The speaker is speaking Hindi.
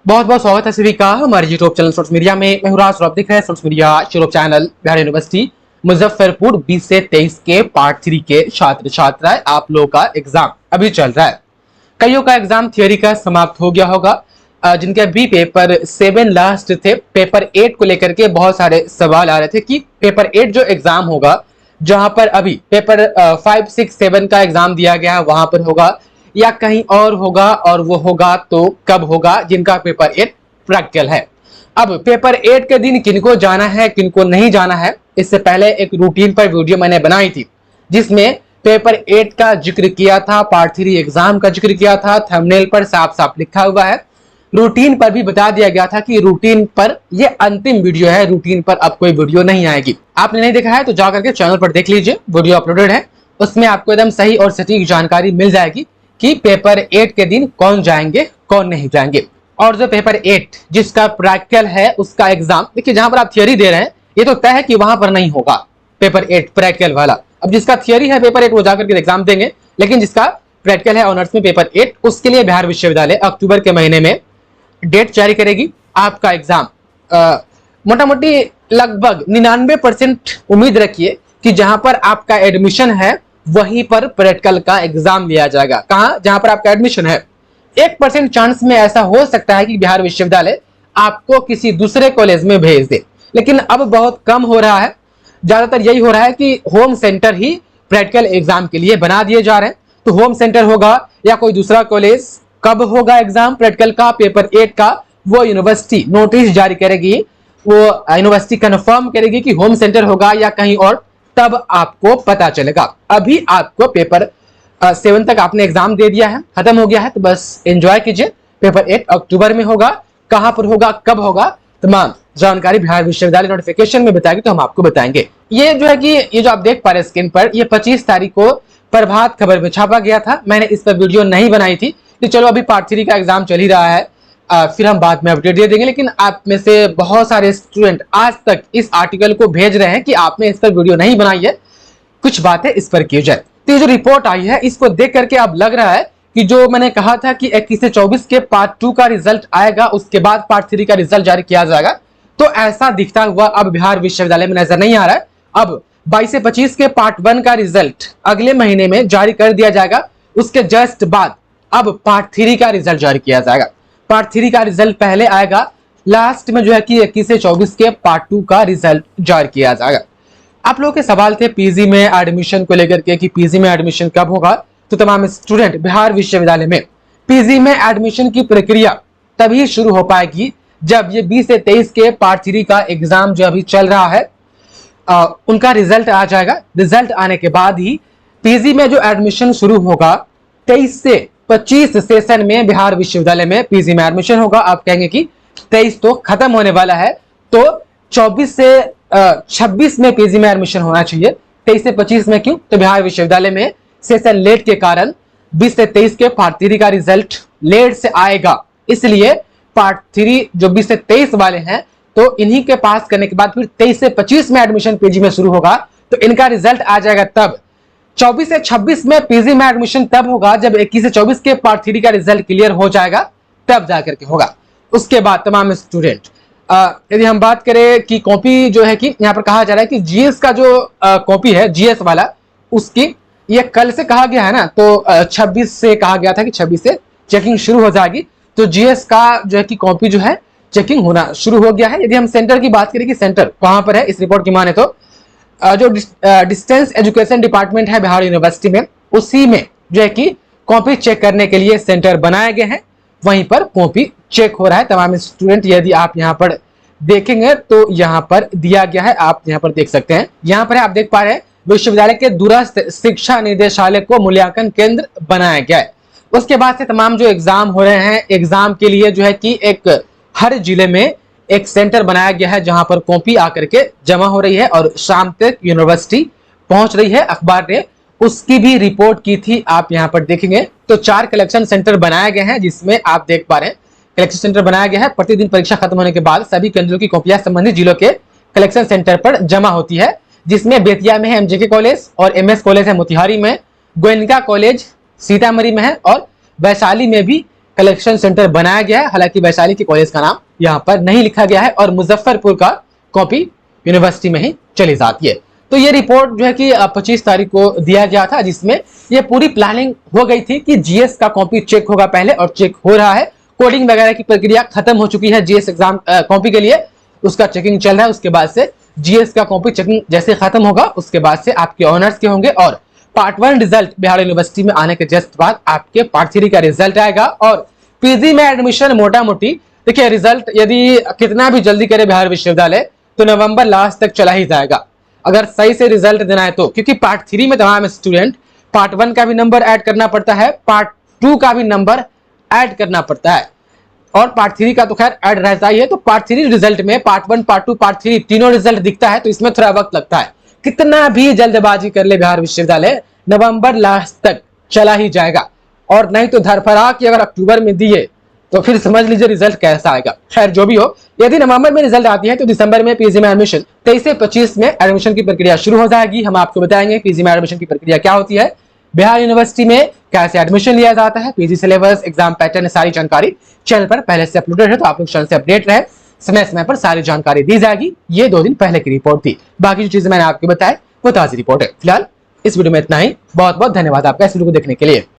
बहुत बहुत स्वागत है सभी का हमारे यूट्यूब चैनल सोर्स मीडिया में। मैं हूं राज और आप देख रहे हैं source media YouTube channel. Bihar university Muzaffarpur 20 से 23 के पार्ट 3 के छात्र छात्राएं आप लोगों का एग्जाम अभी चल रहा है। कईयों का एग्जाम थियोरी का समाप्त हो गया होगा, जिनके अभी पेपर 7 लास्ट थे। पेपर 8 को लेकर के बहुत सारे सवाल आ रहे थे कि पेपर 8 जो एग्जाम होगा, जहां पर अभी पेपर 5, 6, 7 का एग्जाम दिया गया है वहां पर होगा या कहीं और होगा, और वो होगा तो कब होगा, जिनका पेपर 8 प्रैक्टिकल है। अब पेपर 8 के दिन किनको जाना है किनको नहीं जाना है, इससे पहले एक रूटीन पर वीडियो मैंने बनाई थी जिसमें पेपर 8 का जिक्र किया था, पार्ट 3 एग्जाम का जिक्र किया था। थंबनेल पर साफ साफ लिखा हुआ है, रूटीन पर भी बता दिया गया था कि रूटीन पर ये अंतिम वीडियो है, रूटीन पर अब कोई वीडियो नहीं आएगी। आपने नहीं देखा है तो जाकर के चैनल पर देख लीजिए, वीडियो अपलोडेड है, उसमें आपको एकदम सही और सटीक जानकारी मिल जाएगी कि पेपर 8 के दिन कौन जाएंगे कौन नहीं जाएंगे। और जो पेपर 8 जिसका प्रैक्टिकल है उसका एग्जाम, देखिए जहां पर आप थियोरी दे रहे हैं ये तो तय है कि वहां पर नहीं होगा पेपर 8 प्रैक्टिकल वाला। अब जिसका थियोरी है पेपर 8 वो जाकर के एग्जाम देंगे, लेकिन जिसका प्रैक्टिकल है ऑनर्स में पेपर 8 उसके लिए बिहार विश्वविद्यालय अक्टूबर के महीने में डेट जारी करेगी। आपका एग्जाम मोटा मोटी लगभग 99% उम्मीद रखिए कि जहां पर आपका एडमिशन है वहीं पर प्रैक्टिकल का एग्जाम लिया जाएगा। कहां? जहां पर आपका एडमिशन है। 1% चांस में ऐसा हो सकता है कि बिहार विश्वविद्यालय आपको किसी दूसरे कॉलेज में भेज दे, लेकिन अब बहुत कम हो रहा है। ज्यादातर यही हो रहा है कि होम सेंटर ही प्रैक्टिकल एग्जाम के लिए बना दिए जा रहे हैं। तो होम सेंटर होगा या कोई दूसरा कॉलेज, कब होगा एग्जाम प्रैक्टिकल का पेपर 8 का, वो यूनिवर्सिटी नोटिस जारी करेगी, वो यूनिवर्सिटी कंफर्म करेगी कि होम सेंटर होगा या कहीं और, तब आपको पता चलेगा। अभी आपको पेपर 7 तक आपने एग्जाम दे दिया है, खत्म हो गया है, तो बस एंजॉय कीजिए। पेपर 8 अक्टूबर में होगा, कहां पर होगा कब होगा तमाम जानकारी बिहार विश्वविद्यालय नोटिफिकेशन में बताएगी, तो हम आपको बताएंगे। ये जो है कि ये जो आप देख पा रहे हैं स्क्रीन पर, ये 25 तारीख को प्रभात खबर में छापा गया था। मैंने इस पर वीडियो नहीं बनाई थी कि चलो अभी पार्ट 3 का एग्जाम चल ही रहा है, फिर हम बाद में अपडेट दे देंगे। लेकिन आप में से बहुत सारे स्टूडेंट आज तक इस आर्टिकल को भेज रहे हैं कि आपने इस पर वीडियो नहीं बनाई है, कुछ बातें इस पर की जाए। तो ये जो रिपोर्ट आई है इसको देख करके अब लग रहा है कि जो मैंने कहा था कि 21 से 24 के पार्ट 2 का रिजल्ट आएगा, उसके बाद पार्ट 3 का रिजल्ट जारी किया जाएगा, तो ऐसा दिखता हुआ अब बिहार विश्वविद्यालय में नजर नहीं आ रहा है। अब 22 से 25 के पार्ट 1 का रिजल्ट अगले महीने में जारी कर दिया जाएगा, उसके जस्ट बाद अब पार्ट 3 का रिजल्ट जारी किया जाएगा। पार्ट 3 का रिजल्ट पहले आएगा, लास्ट में जो है कि 21 से 24 के पार्ट 2 का रिजल्ट जारी किया जाएगा। आप लोगों के सवाल थे पीजी में एडमिशन को लेकर के कि पीजी में एडमिशन कब होगा, तो तमाम स्टूडेंट बिहार विश्वविद्यालय में पीजी में एडमिशन की प्रक्रिया तभी शुरू हो पाएगी जब ये 20 से 23 के पार्ट 3 का एग्जाम जो अभी चल रहा है उनका रिजल्ट आ जाएगा। रिजल्ट आने के बाद ही पीजी में जो एडमिशन शुरू होगा, 23 से 25 सेशन में बिहार विश्वविद्यालय में पीजी में एडमिशन होगा। आप कहेंगे कि 23 तो खत्म होने वाला है, तो 24 से 26 में पीजी में एडमिशन होना चाहिए, 23 से 25 में क्यों? तो बिहार विश्वविद्यालय में सेशन लेट के कारण 20 से 23 के पार्ट 3 का रिजल्ट लेट से आएगा, इसलिए पार्ट 3 जो 20 से 23 वाले हैं तो इन्हीं के पास करने के बाद फिर 23 से 25 में एडमिशन पीजी में शुरू होगा, तो इनका रिजल्ट आ जाएगा तब। 24 से 26 में पीजी में एडमिशन तब होगा जब 21 से 24 के पार्ट 3 का रिजल्ट क्लियर हो जाएगा, तब जाकर के होगा। उसके बाद तमाम स्टूडेंट, यदि हम बात करें कि कॉपी जो है कि यहाँ पर कहा जा रहा है कि जीएस का जो कॉपी है जीएस वाला, उसकी ये कल से कहा गया है ना, तो 26 से कहा गया था कि 26 से चेकिंग शुरू हो जाएगी, तो जीएस का जो है कि कॉपी जो है चेकिंग होना शुरू हो गया है। यदि हम सेंटर की बात करें कि सेंटर कहां पर है, इस रिपोर्ट की माने तो जो डिस्टेंस एजुकेशन डिपार्टमेंट है बिहार यूनिवर्सिटी में, उसी में जो है कि कॉपी चेक करने के लिए सेंटर बनाए गए हैं, वहीं पर कॉपी चेक हो रहा है। तमाम स्टूडेंट, यदि आप यहाँ पर देखेंगे तो यहाँ पर दिया गया है, आप यहाँ पर देख सकते हैं। यहाँ पर आप देख पा रहे हैं विश्वविद्यालय के दूरस्थ शिक्षा निदेशालय को मूल्यांकन केंद्र बनाया गया है। उसके बाद से तमाम जो एग्जाम हो रहे हैं, एग्जाम के लिए जो है कि एक हर जिले में एक सेंटर बनाया गया है जहां पर कॉपी आकर के जमा हो रही है और शाम तक यूनिवर्सिटी पहुंच रही है। अखबार ने उसकी भी रिपोर्ट की थी, आप यहां पर देखेंगे तो 4 कलेक्शन सेंटर बनाए गए हैं, जिसमें आप देख पा रहे हैं कलेक्शन सेंटर बनाया गया है। प्रतिदिन परीक्षा खत्म होने के बाद सभी केंद्रों की कॉपियां संबंधित जिलों के कलेक्शन सेंटर पर जमा होती है, जिसमें बेतिया में है एमजेके कॉलेज और एमएस कॉलेज है मोतिहारी में, गोयनका कॉलेज सीतामढ़ी में है और वैशाली में भी कलेक्शन सेंटर बनाया गया है। हालांकि वैशाली के कॉलेज का नाम यहाँ पर नहीं लिखा गया है और मुजफ्फरपुर का कॉपी यूनिवर्सिटी में ही चली जाती है। तो ये रिपोर्ट जो है कि 25 तारीख को दिया गया था, जिसमें ये पूरी प्लानिंग हो गई थी कि जीएस का कॉपी चेक होगा पहले, और चेक हो रहा है। कोडिंग वगैरह की प्रक्रिया खत्म हो चुकी है जीएस एग्जाम कॉपी के लिए, उसका चेकिंग चल रहा है। उसके बाद से जीएस का कॉपी चेकिंग जैसे खत्म होगा उसके बाद से आपके ऑनर्स के होंगे, और पार्ट 1 रिजल्ट बिहार यूनिवर्सिटी में आने के जस्ट बाद आपके पार्ट 3 का रिजल्ट आएगा। और पीजी में एडमिशन मोटा मोटी देखिए, रिजल्ट यदि कितना भी जल्दी करे बिहार विश्वविद्यालय तो नवंबर लास्ट तक चला ही जाएगा, अगर सही से रिजल्ट देना है तो। क्योंकि पार्ट 3 में तमाम स्टूडेंट पार्ट 1 का भी नंबर ऐड करना पड़ता है, पार्ट 2 का भी नंबर ऐड करना पड़ता है, और पार्ट 3 का तो खैर ऐड रहता ही है। तो पार्ट 3 रिजल्ट में पार्ट 1, पार्ट 2, पार्ट 3 तीनों रिजल्ट दिखता है, तो इसमें थोड़ा वक्त लगता है। कितना भी जल्दबाजी कर ले बिहार विश्वविद्यालय, नवंबर लास्ट तक चला ही जाएगा। और नहीं तो धरफरा कि अगर अक्टूबर में दिए तो फिर समझ लीजिए रिजल्ट कैसा आएगा। खैर जो भी हो, यदि नवंबर में रिजल्ट आती है तो दिसंबर में पीजी में एडमिशन 23 से 25 में एडमिशन की प्रक्रिया शुरू हो जाएगी। हम आपको बताएंगे पीजी में एडमिशन की प्रक्रिया क्या होती है, बिहार यूनिवर्सिटी में कैसे एडमिशन लिया जाता है, पीजी सिलेबस, एग्जाम पैटर्न, सारी जानकारी चैनल पर पहले से अपलोडेड है, तो आप लोग चैनल से अपडेट रहे, समय समय पर सारी जानकारी दी जाएगी। ये 2 दिन पहले की रिपोर्ट थी, बाकी जो चीजें मैंने आपको बताया वो ताजी रिपोर्ट है। फिलहाल इस वीडियो में इतना ही। बहुत बहुत धन्यवाद आपका इस वीडियो को देखने के लिए।